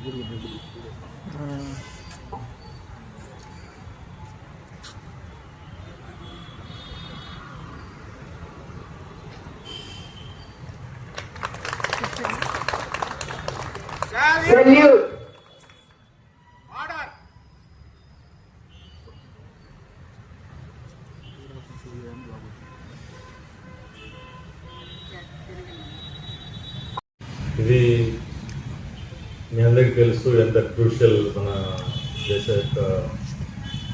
Salute. Order. ఇది మీ అందరికీ తెలుసు ఎంత క్రూషియల్ మన దేశ యొక్క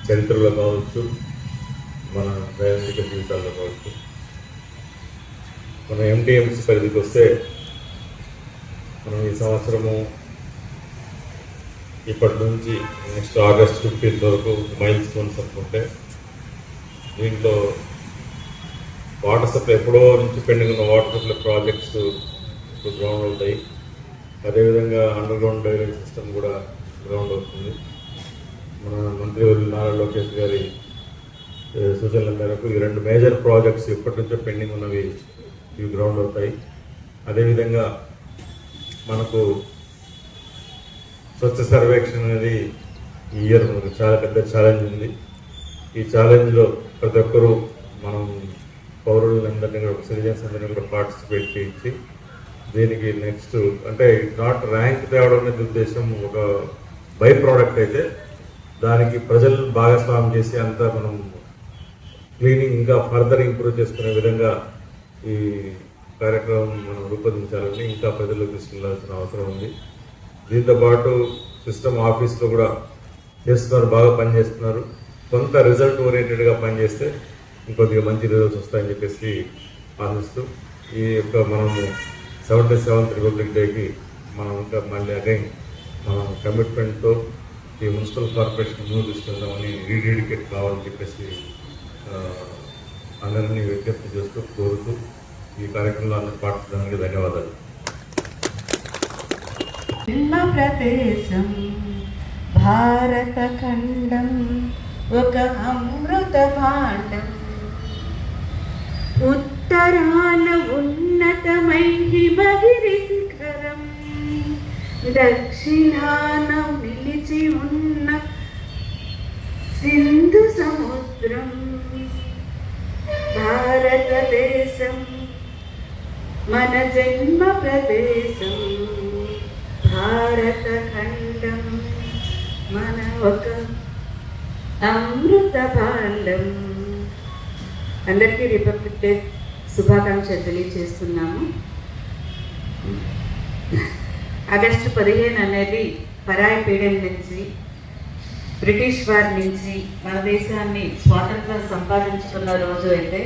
చరిత్రలో కావచ్చు, మన దైనందిక జీవితాల్లో కావచ్చు. మన ఎంటీఎంసీ పరిధికి వస్తే మనం ఈ సంవత్సరము ఇప్పటి నుంచి నెక్స్ట్ ఆగస్ట్ 15 వరకు మైల్ స్టోన్స్ అనుకుంటే, దీంట్లో వాటర్ సప్లై ఎప్పుడో నుంచి పెండింగ్ ఉన్న వాటర్ సప్లై ప్రాజెక్ట్స్ గ్రౌండ్ అవుతాయి. అదేవిధంగా అండర్ గ్రౌండ్ డ్రైనేజ్ సిస్టమ్ కూడా గ్రౌండ్ అవుతుంది. మన మంత్రివర్యులు నారా లోకేష్ గారి సూచనల మేరకు ఈ 2 మేజర్ ప్రాజెక్ట్స్ ఇప్పటి నుంచో పెండింగ్ ఉన్నవి ఇవి గ్రౌండ్ అవుతాయి. అదేవిధంగా మనకు స్వచ్ఛ సర్వేక్షణ అనేది ఈ ఇయర్ మనకు చాలా పెద్ద ఛాలెంజ్ ఉంది. ఈ ఛాలెంజ్లో ప్రతి ఒక్కరూ మనం పౌరులందరినీ కూడా, సిటిజన్స్ అందరినీ కూడా పార్టిసిపేట్ చేయించి దీనికి నెక్స్ట్ అంటే నాట్ ర్యాంక్ తేవడం అనేది ఉద్దేశం, ఒక బై ప్రోడక్ట్ అయితే దానికి ప్రజలు భాగస్వామ్యం చేసి అంతా మనం క్లీనింగ్ ఇంకా ఫర్దర్ ఇంప్రూవ్ చేసుకునే విధంగా ఈ కార్యక్రమం మనం రూపొందించాలని ఇంకా ప్రజలకు తీసుకెళ్లాల్సిన అవసరం ఉంది. దీంతోపాటు సిస్టమ్ ఆఫీస్లో కూడా చేస్తున్నారు, బాగా పనిచేస్తున్నారు. కొంత రిజల్ట్ ఓరియంటెడ్గా పనిచేస్తే ఇంకొద్దిగా మంచి రిజల్ట్స్ వస్తాయని చెప్పేసి ఆశిస్తూ ఈ యొక్క మనము 77th రిపబ్లిక్ డేకి మనం ఇంకా మళ్ళీ అగైన్ మనం కమిట్మెంట్తో ఈ మున్సిపల్ కార్పొరేషన్ ముందు తీసుకెళ్దామని రీడెడికేట్ కావాలని చెప్పేసి అందరినీ విజ్ఞప్తి చేస్తూ కోరుతూ ఈ కార్యక్రమంలో అందరూ పాల్గొనడానికి ధన్యవాదాలు. ప్రదేశం భారత ఖండం ఒక అమృత భాండం, ఉత్తరాన ఉన్నతమై హిమగిరి శిఖరం, దక్షిణాన నిలిచి ఉన్న సింధు సముద్రం. భారతదేశం మన జన్మ ప్రదేశం, భారత ఖండం మన ఒక అమృత భాండం. అందరికీ రిపబ్లిక్ డే శుభాకాంక్షలు తెలియజేస్తున్నాము. ఆగస్టు 15 అనేది పరాయి పీడన నుంచి, బ్రిటిష్ వారి నుంచి మన దేశాన్ని స్వాతంత్రం సంపాదించుకున్న రోజు అయితే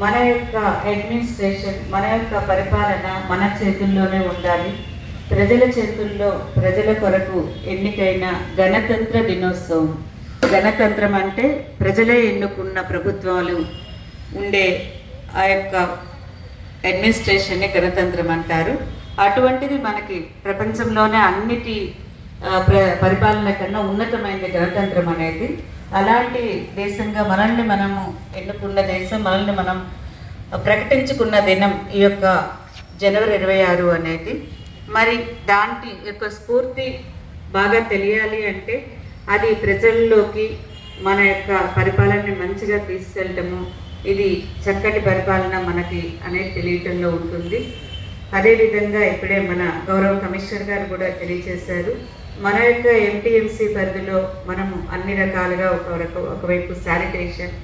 మన యొక్క అడ్మినిస్ట్రేషన్, మన యొక్క పరిపాలన మన చేతుల్లోనే ఉండాలి. ప్రజల చేతుల్లో, ప్రజల కొరకు ఎన్నికైన గణతంత్ర దినోత్సవం. గణతంత్రం అంటే ప్రజలే ఎన్నుకున్న ప్రభుత్వాలు ఉండే ఆ యొక్క అడ్మినిస్ట్రేషన్ని గణతంత్రం అంటారు. అటువంటిది మనకి ప్రపంచంలోనే అన్నిటి పరిపాలన కన్నా ఉన్నతమైనది గణతంత్రం అనేది. అలాంటి దేశంగా మనల్ని మనము ఎన్నుకున్న దేశం, మనల్ని మనం ప్రకటించుకున్న దినం ఈ యొక్క జనవరి 26 అనేది. మరి దాంటి యొక్క స్ఫూర్తి బాగా తెలియాలి అంటే అది ప్రజల్లోకి మన యొక్క పరిపాలనని మంచిగా తీసుకెళ్ళటము, ఇది చక్కటి పరిపాలన మనకి అనేది తెలియటంలో ఉంటుంది. అదేవిధంగా ఇప్పుడే మన గౌరవ కమిషనర్ గారు కూడా తెలియజేశారు, మన యొక్క ఎంటీఎంసీ పరిధిలో మనము అన్ని రకాలుగా ఒకవైపు శానిటేషన్,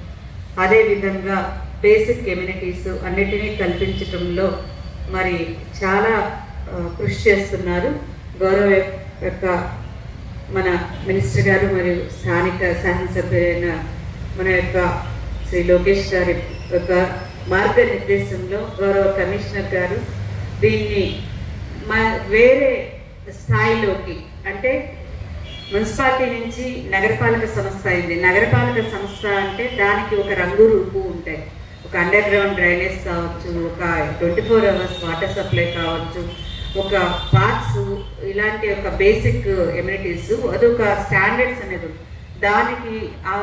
అదేవిధంగా బేసిక్ ఎమ్యూనిటీస్ అన్నిటినీ కల్పించడంలో మరి చాలా కృషి చేస్తున్నారు. గౌరవ యొక్క మన మినిస్టర్ గారు మరియు స్థానిక శాసనసభ్యులైన మన యొక్క శ్రీ లోకేష్ గారి యొక్క మార్గనిర్దేశంలో గౌరవ కమిషనర్ గారు దీన్ని వేరే స్థాయిలోకి, అంటే మున్సిపాలిటీ నుంచి నగరపాలక సంస్థ అయింది. నగరపాలక సంస్థ అంటే దానికి ఒక రంగు రూపు ఉంటాయి. ఒక అండర్ గ్రౌండ్ డ్రైనేజ్ కావచ్చు, ఒక 24 hours వాటర్ సప్లై కావచ్చు, ఒక పార్క్స్, ఇలాంటి ఒక బేసిక్ ఎమ్యూనిటీస్, అదొక స్టాండర్డ్స్ అనేది. దానికి ఆ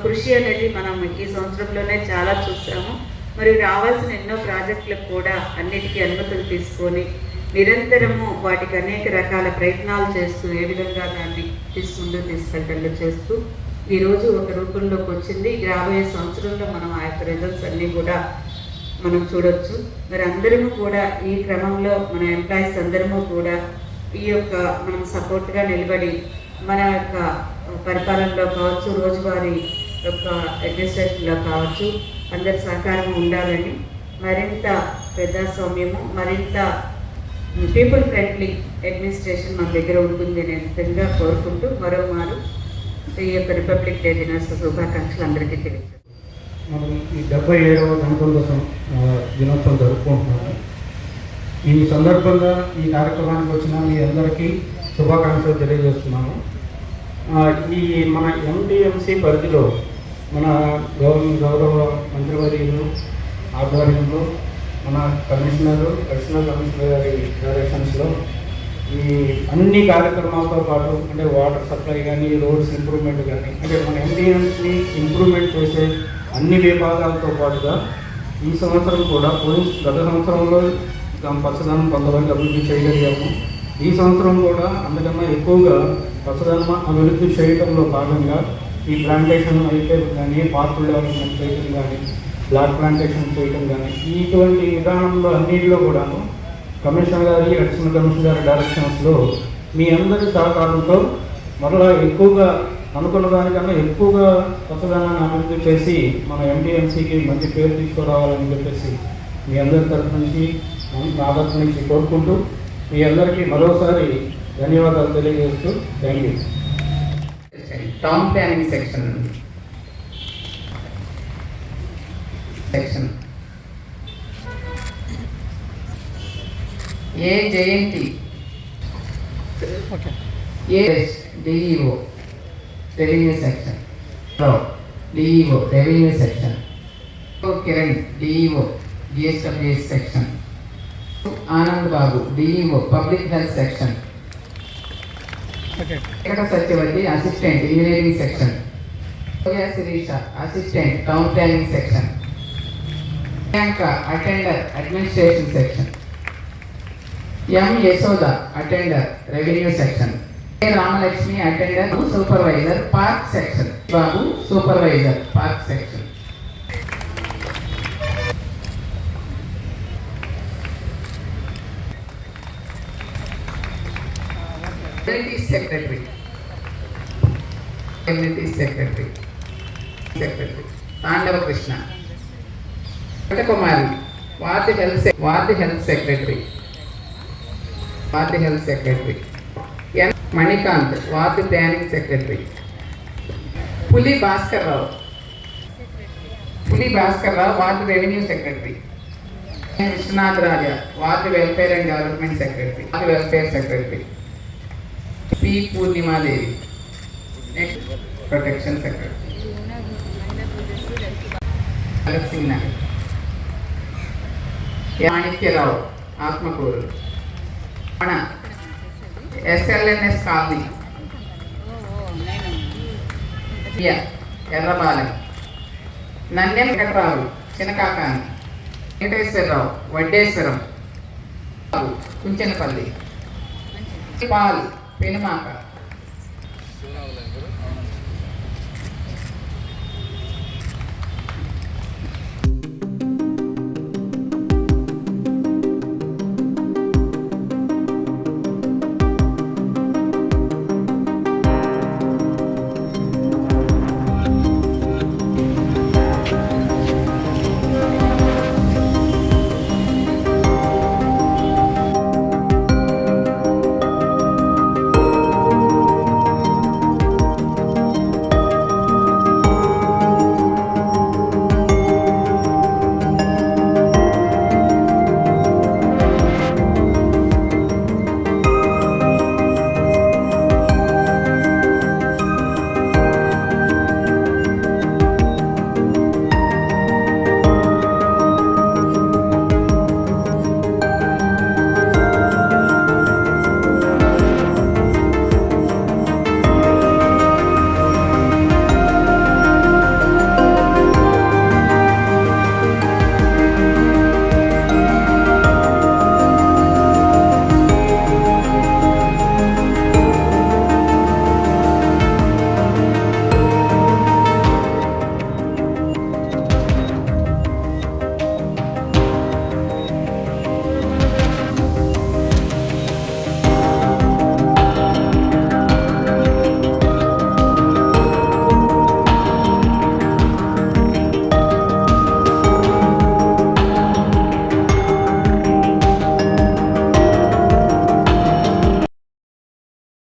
కృషి అనేది మనం ఈ సంవత్సరంలోనే చాలా చూసాము. మరి రావాల్సిన ఎన్నో ప్రాజెక్టులకు కూడా అన్నిటికీ అనుమతులు తీసుకొని నిరంతరము వాటికి అనేక రకాల ప్రయత్నాలు చేస్తూ ఏ విధంగా దాన్ని తీసుకెళ్ళడం చేస్తూ ఈరోజు ఒక రూపంలోకి వచ్చింది. రాబోయే సంవత్సరంలో మనం ఆ యొక్క రిజల్ట్స్ అన్నీ కూడా మనం చూడొచ్చు. మరి అందరము కూడా ఈ క్రమంలో మన ఎంప్లాయీస్ అందరము కూడా ఈ యొక్క మనం సపోర్ట్గా నిలబడి మన యొక్క పరిపాలనలో కావచ్చు, రోజువారీ యొక్క అడ్మినిస్ట్రేషన్లో కావచ్చు, అందరి సహకారం ఉండాలని, మరింత ప్రజాస్వామ్యము, మరింత పీపుల్ ఫ్రెండ్లీ అడ్మినిస్ట్రేషన్ మన దగ్గర ఉంటుంది అనే విధంగా కోరుకుంటూ మరోమారు ఈ యొక్క రిపబ్లిక్ డే దినోత్సవ శుభాకాంక్షలు అందరికీ తెలియజేస్తాను. మనం ఈ 77వ గణతంత్ర దినోత్సవం జరుపుకుంటున్నాము. ఈ సందర్భంగా ఈ కార్యక్రమానికి వచ్చిన మీ అందరికీ శుభాకాంక్షలు తెలియజేస్తున్నాము. ఈ మన ఎండిఎంసి పరిధిలో మన గౌరవ మంత్రివర్యులు ఆధ్వర్యంలో మన కమిషనరు, అడిషనల్ కమిషనర్ గారి డైరెక్షన్స్లో ఈ అన్ని కార్యక్రమాలతో పాటు అంటే వాటర్ సప్లై కానీ, రోడ్స్ ఇంప్రూవ్మెంట్ కానీ, అంటే మన ఎండిఎంస్ని ఇంప్రూవ్మెంట్ చేసే అన్ని విభాగాలతో పాటుగా ఈ సంవత్సరం కూడా గత సంవత్సరంలో పచ్చదనం కొంతవరకు అభివృద్ధి చేయగలిగాము. ఈ సంవత్సరం కూడా అందుకన్నా ఎక్కువగా పచ్చదనం అభివృద్ధి చేయడంలో భాగంగా ఈ ప్లాంటేషన్ అయితే కానీ, పార్కులు డెవలప్మెంట్ చేయడం కానీ, బ్లాక్ ప్లాంటేషన్ చేయడం కానీ, ఇటువంటి విధానంలో అన్నింటిలో కూడాను కమిషనర్ గారి, అడిషనల్ కమిషనర్ గారి డైరెక్షన్స్లో మీ అందరి సహకారంతో మరలా ఎక్కువగా అనుకున్న దానికన్నా ఎక్కువగా పచ్చదనాన్ని అభివృద్ధి చేసి మన ఎండిఎంసీకి మంచి పేరు తీసుకురావాలని చెప్పేసి మీ అందరి తరఫు నుంచి, నా తరఫు నుంచి కోరుకుంటూ మీ అందరికీ మరోసారి ధన్యవాదాలు తెలియజేస్తూ thank you. Town planning section A Jayanti A DEO revenue section, DEO revenue section, Kiran DEO GSWS section, Anand Babu DEO public health section, Venkata Satyavathi assistant engineering section, Sirisha assistant town planning section, Priyanka attender administration section, M Yashoda attender revenue section, A Ramalakshmi attender supervisor park section, Babu supervisor park section. Community secretary Tandava Krishna, Kumari ward health secretary, N Manikanth ward planning secretary, పులి Bhaskar Rao ward revenue secretary, Vishwanath Raja ward welfare and development secretary, welfare secretary, P Purnima Devi next protection secretary, Bhagat Singh Nagar, Manikya Rao Atmakur, మన SLNS colony, Errabalem, Nanyam Venkata Rao Chinakakani, Venkateswara Rao Vaddeswaram, Kunchanapalli, పాల్ పెనుమాక,